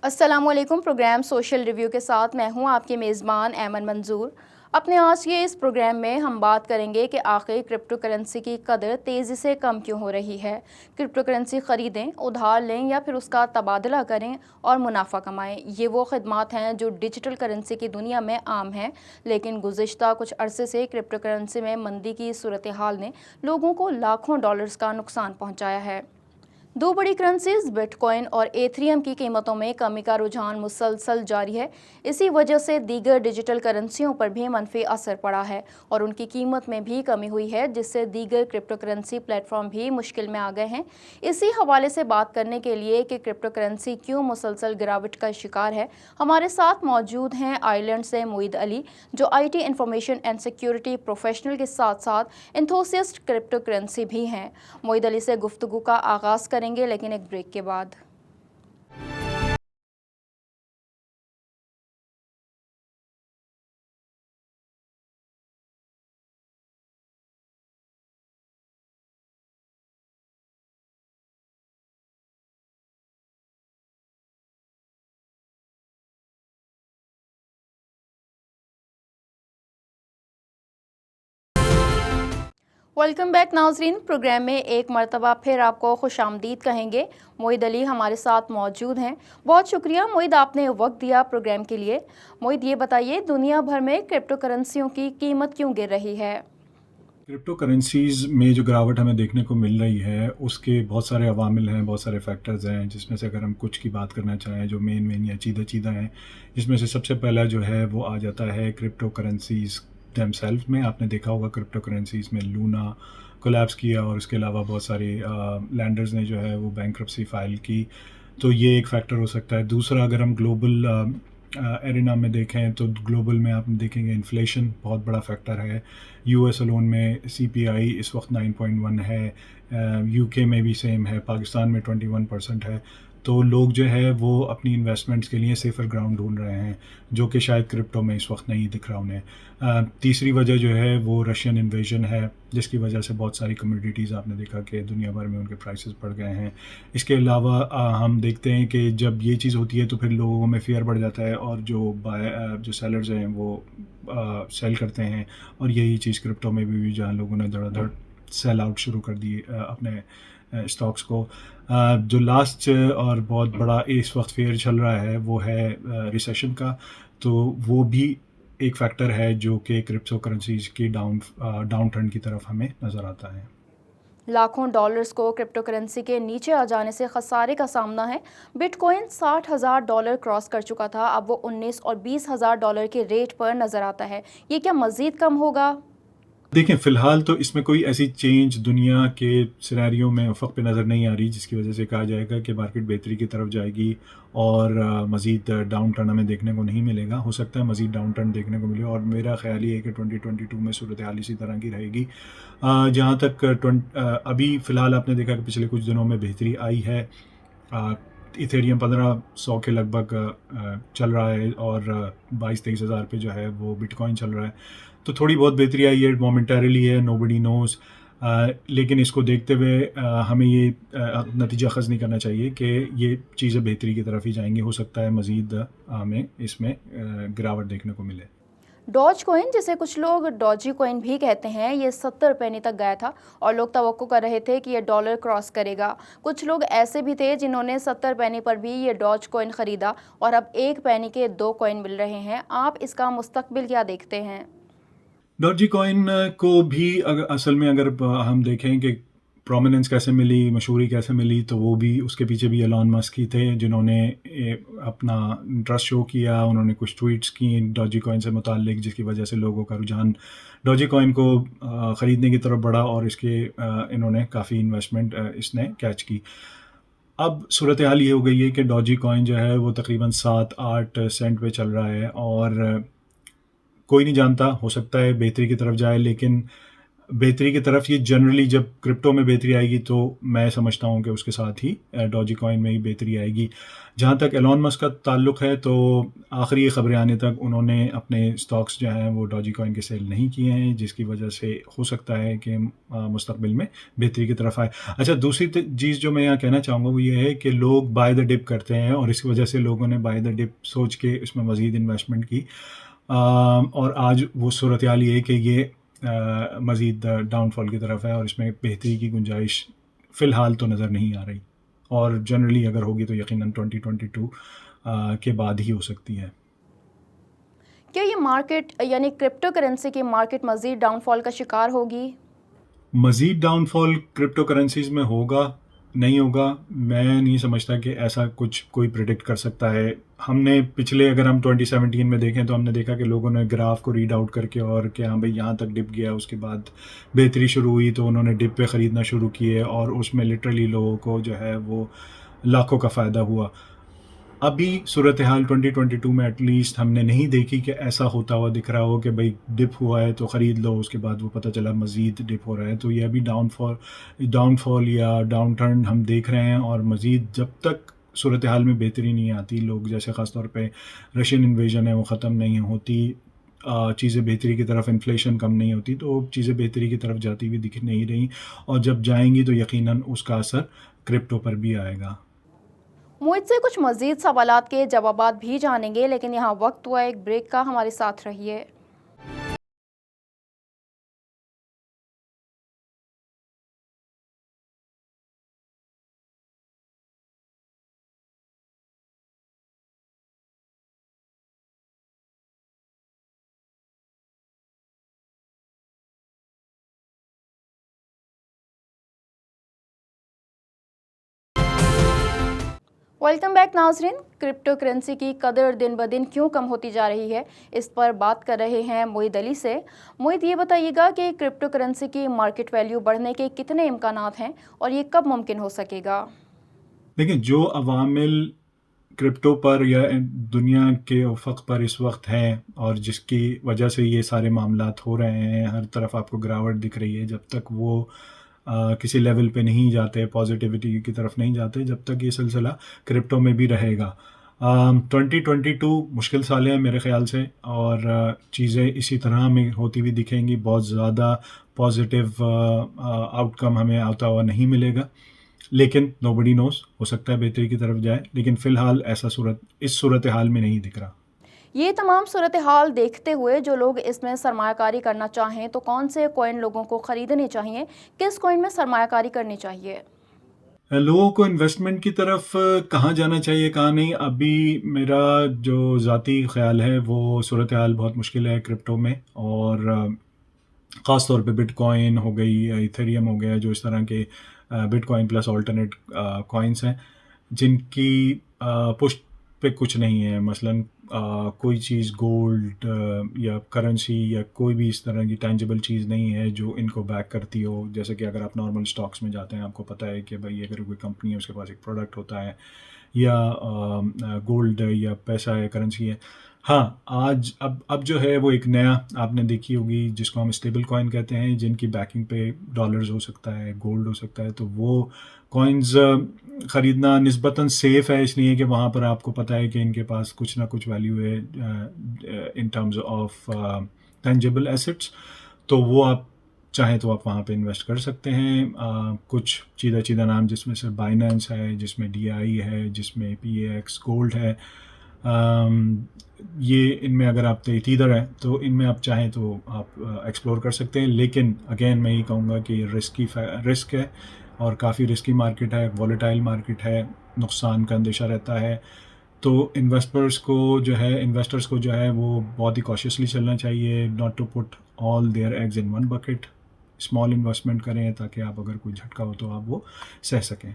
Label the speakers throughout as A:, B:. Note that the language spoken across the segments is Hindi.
A: अस्सलामुअलैकुम। प्रोग्राम सोशल रिव्यू के साथ मैं हूं आपकी मेज़बान ऐमन मंजूर। अपने आज के इस प्रोग्राम में हम बात करेंगे कि आखिर क्रिप्टो करेंसी की कदर तेज़ी से कम क्यों हो रही है। क्रिप्टो करेंसी ख़रीदें, उधार लें या फिर उसका तबादला करें और मुनाफा कमाएं। ये वो खदमात हैं जो डिजिटल करेंसी की दुनिया में आम हैं, लेकिन गुज़िश्ता कुछ अरसे से क्रिप्टो करेंसी में मंदी की सूरत हाल ने लोगों को लाखों डॉलर्स का नुकसान पहुँचाया है। दो बड़ी करेंसीज बिटकॉइन और एथेरियम की कीमतों में कमी का रुझान मुसलसल जारी है। इसी वजह से दीगर डिजिटल करेंसियों पर भी मनफी असर पड़ा है और उनकी कीमत में भी कमी हुई है, जिससे दीगर क्रिप्टो करेंसी प्लेटफॉर्म भी मुश्किल में आ गए हैं। इसी हवाले से बात करने के लिए कि क्रिप्टो करेंसी क्यों मुसलसल गिरावट का शिकार है, हमारे साथ मौजूद हैं आयरलैंड से मोईद अली, जो IT information and security professional के साथ साथ एंथुसियास्ट क्रिप्टो करेंसी भी हैं। मोईद अली से गुफ्तगू का आगाज़ करेंगे, लेकिन एक ब्रेक के बाद। वेलकम बैक नाजरीन। प्रोग्राम में एक मरतबा फिर आपको खुशामदीद कहेंगे। मोईद अली हमारे साथ मौजूद हैं। बहुत शुक्रिया मोईद, आपने वक्त दिया प्रोग्राम के लिए। मोईद, ये बताइए, दुनिया भर में क्रिप्टो करेंसियों की कीमत क्यों गिर रही है?
B: क्रिप्टो करेंसीज़ में जो गिरावट हमें देखने को मिल रही है, उसके बहुत सारे अवामिल हैं, बहुत सारे फैक्टर्स हैं, जिसमें से अगर हम कुछ की बात करना चाहें जो मेन या चीज़ा हैं, जिसमें से सबसे पहला जो है वो आ जाता है क्रिप्टो करेंसीज़ देमसेल्फ में। आपने देखा होगा क्रिप्टो करेंसीज़ में लूना कोलैप्स किया और उसके अलावा बहुत सारे लैंडर्स ने जो है वो बैंक्रप्सी फाइल की, तो ये एक फ़ैक्टर हो सकता है। दूसरा, अगर हम ग्लोबल एरिना में देखें तो ग्लोबल में आप देखेंगे इन्फ्लेशन बहुत बड़ा फैक्टर है। US अलोन में CPI इस वक्त 9.1 है, UK में भी सेम है, पाकिस्तान में 21% है। तो लोग जो है वो अपनी इन्वेस्टमेंट्स के लिए सेफ़र ग्राउंड ढूंढ रहे हैं, जो कि शायद क्रिप्टो में इस वक्त नहीं दिख रहा उन्हें। तीसरी वजह जो है वो रशियन इन्वेजन है, जिसकी वजह से बहुत सारी कमोडिटीज़ आपने देखा कि दुनिया भर में उनके प्राइसेस बढ़ गए हैं। इसके अलावा हम देखते हैं कि जब ये चीज़ होती है तो फिर लोगों में फ़ियर बढ़ जाता है और जो सेलर्स हैं वो सेल करते हैं, और यही चीज़ क्रिप्टो में भी जहाँ लोगों ने धड़ाधड़ सेल आउट शुरू कर दी अपने स्टॉक्स को। जो लास्ट और बहुत बड़ा इस वक्त फेयर चल रहा है वो है रिसेशन का, तो वो भी एक फैक्टर है जो कि क्रिप्टो करेंसीज की डाउन ट्रेंड की तरफ हमें नज़र आता है।
A: लाखों डॉलर्स को क्रिप्टो करेंसी के नीचे आ जाने से खसारे का सामना है। बिटकॉइन $60,000 क्रॉस कर चुका था, अब वो $19,000 और $20,000 के रेट पर नज़र आता है। ये क्या मज़ीद कम होगा?
B: देखें, फ़िलहाल तो इसमें कोई ऐसी चेंज दुनिया के सिनेरियो में उफ़क़ पे नज़र नहीं आ रही जिसकी वजह से कहा जाएगा कि मार्केट बेहतरी की तरफ जाएगी और मज़ीद डाउन टर्न हमें देखने को नहीं मिलेगा। हो सकता है मज़ीद डाउन टर्न देखने को मिले, और मेरा ख़्याल ये है कि 2022 में सूरत हाल इसी तरह की रहेगी। जहाँ तक अभी फ़िलहाल आपने देखा कि पिछले कुछ दिनों में बेहतरी आई है। इथेरियम 1500 के लगभग चल रहा है और 22-23 हज़ार पे जो है वो बिटकॉइन चल रहा है, तो थोड़ी बहुत बेहतरी आई है, मोमेंटरीली है, नोबडी नोज़। लेकिन इसको देखते हुए हमें ये नतीजा ख़ज़ नहीं करना चाहिए कि ये चीज़ें बेहतरी की तरफ ही जाएंगी। हो सकता है मज़ीद हमें इसमें गिरावट देखने को मिले।
A: डॉज कॉइन, जिसे कुछ लोग डॉजी कॉइन भी कहते हैं, ये 70 पेनी तक गया था और लोग तवक्को कर रहे थे कि ये डॉलर क्रॉस करेगा। कुछ लोग ऐसे भी थे जिन्होंने 70 पेनी पर भी ये डॉज कॉइन ख़रीदा और अब 1 पेनी के 2 कॉइन मिल रहे हैं। आप इसका मुस्तकबिल क्या देखते हैं?
B: डॉजी कॉइन को भी असल में अगर हम देखें कि प्रोमिनेंस कैसे मिली, मशहूरी कैसे मिली, तो वो भी उसके पीछे भी एलन मस्क ही थे जिन्होंने अपना इंटरेस्ट शो किया। उन्होंने कुछ ट्वीट्स की डॉजी कॉइन से मुताल्लिक, जिसकी वजह से लोगों का रुझान डॉजी कॉइन को ख़रीदने की तरफ बढ़ा और इसके इन्होंने काफ़ी इन्वेस्टमेंट इसने कैच की। अब सूरत हाल ये हो गई है कि डॉजी कॉइन जो है वो तकरीबन 7-8 सेंट पे चल रहा है और कोई नहीं जानता, हो सकता है बेहतरी की तरफ जाए, लेकिन बेहतरी की तरफ ये जनरली जब क्रिप्टो में बेहतरी आएगी तो मैं समझता हूँ कि उसके साथ ही डॉजी कॉइन में ही बेहतरी आएगी। जहाँ तक एलोन मस्क का ताल्लुक है तो आखिरी खबरें आने तक उन्होंने अपने स्टॉक्स जो हैं वो डॉजी कॉइन के सेल नहीं किए हैं, जिसकी वजह से हो सकता है कि मुस्तकबिल में बेहतरी की तरफ आए। अच्छा, दूसरी चीज़ जो मैं यहाँ कहना चाहूँगा वो ये है कि लोग बाय द डिप करते हैं और इस वजह से लोगों ने बाय द डिप सोच के इसमें मज़ीद इन्वेस्टमेंट की। और आज वो सूरत हाल ये है कि ये मज़ीद डाउनफॉल की तरफ है और इसमें बेहतरी की गुंजाइश फ़िलहाल तो नज़र नहीं आ रही, और जनरली अगर होगी तो यकीनन 2022 के बाद ही हो सकती है।
A: क्या ये मार्केट यानी क्रिप्टो करेंसी की मार्केट मज़ीद डाउनफॉल का शिकार होगी?
B: मज़ीद डाउनफॉल क्रिप्टो करेंसीज़ में होगा, नहीं होगा, मैं नहीं समझता कि ऐसा कुछ कोई प्रेडिक्ट कर सकता है। हमने पिछले, अगर हम 2017 में देखें तो हमने देखा कि लोगों ने ग्राफ को रीड आउट करके और कि हाँ भाई यहाँ तक डिप गया, उसके बाद बेहतरी शुरू हुई तो उन्होंने डिप पे ख़रीदना शुरू किए और उसमें लिटरली लोगों को जो है वो लाखों का फ़ायदा हुआ। अभी सूरत हाल 2022 में एटलीस्ट हमने नहीं देखी कि ऐसा होता हुआ दिख रहा हो कि भाई डिप हुआ है तो ख़रीद लो, उसके बाद वो पता चला मज़ीद डिप हो रहा है। तो ये अभी डाउनफॉल या डाउन टर्न हम देख रहे हैं, और मज़ीद जब तक सूरत हाल में बेहतरी नहीं आती, लोग जैसे ख़ास तौर पे रशियन इन्वेजन है वो ख़त्म नहीं होती, चीज़ें बेहतरी की तरफ, इन्फ्लेशन कम नहीं होती, तो चीज़ें बेहतरी की तरफ जाती हुई दिख नहीं रही, और जब जाएंगी तो यकीनन उसका असर क्रिप्टो पर भी आएगा।
A: मोहित से कुछ मज़ीद सवालात के जवाबात भी जानेंगे, लेकिन यहाँ वक्त हुआ एक ब्रेक का, हमारे साथ रहिए। वेलकम बैक नाजरीन। क्रिप्टो करेंसी की कदर दिन ब दिन क्यों कम होती जा रही है, इस पर बात कर रहे हैं मोहित अली से। मोहित, ये बताइएगा कि क्रिप्टो करेंसी की मार्केट वैल्यू बढ़ने के कितने इम्कानात हैं और ये कब मुमकिन हो सकेगा?
B: देखिए, जो अवामिल क्रिप्टो पर या दुनिया के उफ़क़ पर इस वक्त हैं और जिसकी वजह से ये सारे मामलात हो रहे हैं, हर तरफ आपको गिरावट दिख रही है, जब तक वो किसी लेवल पे नहीं जाते, पॉजिटिविटी की तरफ नहीं जाते, जब तक ये सिलसिला क्रिप्टो में भी रहेगा। 2022 मुश्किल साल है मेरे ख़्याल से, और चीज़ें इसी तरह में होती हुई दिखेंगी। बहुत ज़्यादा पॉजिटिव आउटकम हमें आता हुआ नहीं मिलेगा, लेकिन नोबडी नोज़, हो सकता है बेहतरी की तरफ जाए, लेकिन फ़िलहाल ऐसा इस सूरत हाल में नहीं दिख रहा।
A: ये तमाम सूरत हाल देखते हुए जो लोग इसमें सरमायाकारी करना चाहें तो कौन से कॉइन लोगों को ख़रीदने चाहिए, किस कॉइन में सरमायाकारी करनी चाहिए?
B: लोगों को इन्वेस्टमेंट की तरफ कहाँ जाना चाहिए, कहाँ नहीं, अभी मेरा जो ज़ाती ख़्याल है वो सूरत हाल बहुत मुश्किल है क्रिप्टो में, और ख़ास तौर पे बिटकॉइन हो गई, इथेरियम हो गया, जो इस तरह के बिटकॉइन प्लस ऑल्टरनेट कॉइन्स हैं जिनकी पुष्ट पे कुछ नहीं है। मसलन कोई चीज़ गोल्ड या करेंसी या कोई भी इस तरह की टैंजिबल चीज़ नहीं है जो इनको बैक करती हो। जैसे कि अगर आप नॉर्मल स्टॉक्स में जाते हैं, आपको पता है कि भाई अगर कोई कंपनी है उसके पास एक प्रोडक्ट होता है, या गोल्ड या पैसा है, करेंसी है। हाँ, आज अब जो है वो एक नया आपने देखी होगी जिसको हम स्टेबल कॉइन कहते हैं, जिनकी बैकिंग पे डॉलर्स हो सकता है, गोल्ड हो सकता है, तो वो कॉइन्स ख़रीदना निस्बतन सेफ़ है, इसलिए कि वहाँ पर आपको पता है कि इनके पास कुछ ना कुछ वैल्यू है in terms of tangible assets. तो वो आप चाहें तो आप वहाँ पे इन्वेस्ट कर सकते हैं। कुछ चीदा नाम जिसमें से बाइनेंस है, जिसमें DI है, जिसमें PAX गोल्ड है। ये इनमें अगर आप इधर है तो इनमें आप चाहें तो आप एक्सप्लोर कर सकते हैं, लेकिन अगेन मैं ये कहूँगा कि रिस्क है और काफ़ी रिस्की मार्केट है, वॉलेटाइल मार्केट है, नुकसान का अंदेशा रहता है। तो इन्वेस्टर्स को जो है वो बहुत ही कॉशियसली चलना चाहिए, not to put all their eggs in one bucket. Small investment करें ताकि आप अगर कोई झटका हो तो आप वो सह सकें।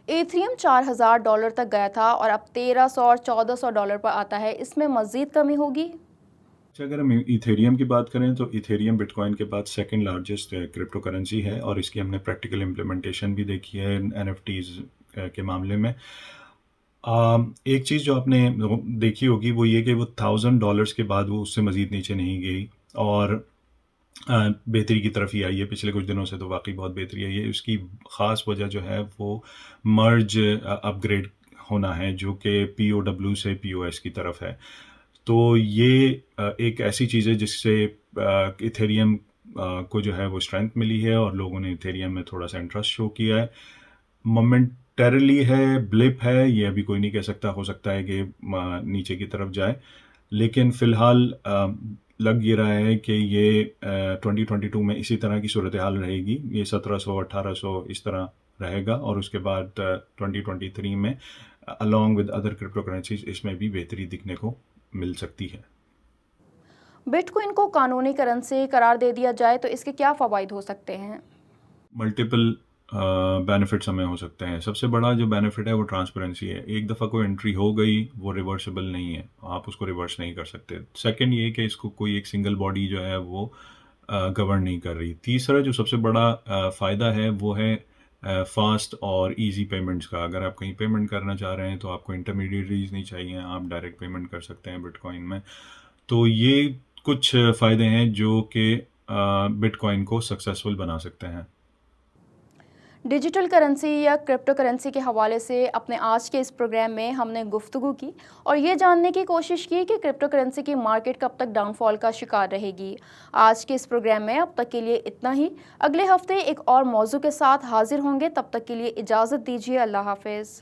A: एथरियम $4000 तक गया था और अब $1300 और $1400 पर आता है, इसमें मज़ीद कमी होगी?
B: अच्छा, अगर हम इथेरियम की बात करें तो इथेरियम बिटकॉइन के बाद सेकंड लार्जेस्ट क्रिप्टो करेंसी है, और इसकी हमने प्रैक्टिकल इम्प्लीमेंटेशन भी देखी है NFTs के मामले में। एक चीज़ जो आपने देखी होगी वो ये कि वो $1000 के बाद वो उससे मज़ीद नीचे नहीं गई, और बेहतरी की तरफ ही आई है। पिछले कुछ दिनों से तो वाक़ई बहुत बेहतरी आई है। उसकी ख़ास वजह जो है वो मर्ज अपग्रेड होना है, जो कि पीओडब्ल्यू से पीओएस की तरफ है। तो ये एक ऐसी चीज़ है जिससे इथेरियम को जो है वो स्ट्रेंथ मिली है और लोगों ने इथेरियम में थोड़ा-सा इंटरेस्ट शो किया है। मोमेंटरीली है, ब्लिप है, ये अभी कोई नहीं कह सकता, हो सकता है कि नीचे की तरफ जाए। लेकिन फ़िलहाल लग ये रहा है कि ये 2022 में इसी तरह की सूरत हाल रहेगी। ये 1700-1800 इस तरह रहेगा और उसके बाद 2023 में along with other crypto currencies इसमें भी बेहतरी दिखने को मिल सकती है।
A: बिटकॉइन को कानूनी करेंसी करार दे दिया जाए तो इसके क्या फ़वाइद हो सकते हैं?
B: मल्टीपल बेनिफिट्स हमें हो सकते हैं। सबसे बड़ा जो बेनिफिट है वो ट्रांसपेरेंसी है। एक दफ़ा कोई एंट्री हो गई वो रिवर्सिबल नहीं है, आप उसको रिवर्स नहीं कर सकते। सेकंड ये कि इसको कोई एक सिंगल बॉडी जो है वो गवर्न नहीं कर रही। तीसरा जो सबसे बड़ा फ़ायदा है वो है फास्ट और इजी पेमेंट्स का। अगर आप कहीं पेमेंट करना चाह रहे हैं तो आपको इंटरमीडिएटरीज नहीं चाहिए, आप डायरेक्ट पेमेंट कर सकते हैं बिटकॉइन में। तो ये कुछ फ़ायदे हैं जो कि बिटकॉइन को सक्सेसफुल बना सकते हैं।
A: डिजिटल करेंसी या क्रिप्टो करेंसी के हवाले से अपने आज के इस प्रोग्राम में हमने गुफ्तगू की और ये जानने की कोशिश की कि क्रिप्टो करेंसी की मार्केट कब तक डाउनफॉल का शिकार रहेगी। आज के इस प्रोग्राम में अब तक के लिए इतना ही। अगले हफ्ते एक और मौजू के साथ हाजिर होंगे, तब तक के लिए इजाज़त दीजिए। अल्लाह हाफिज़।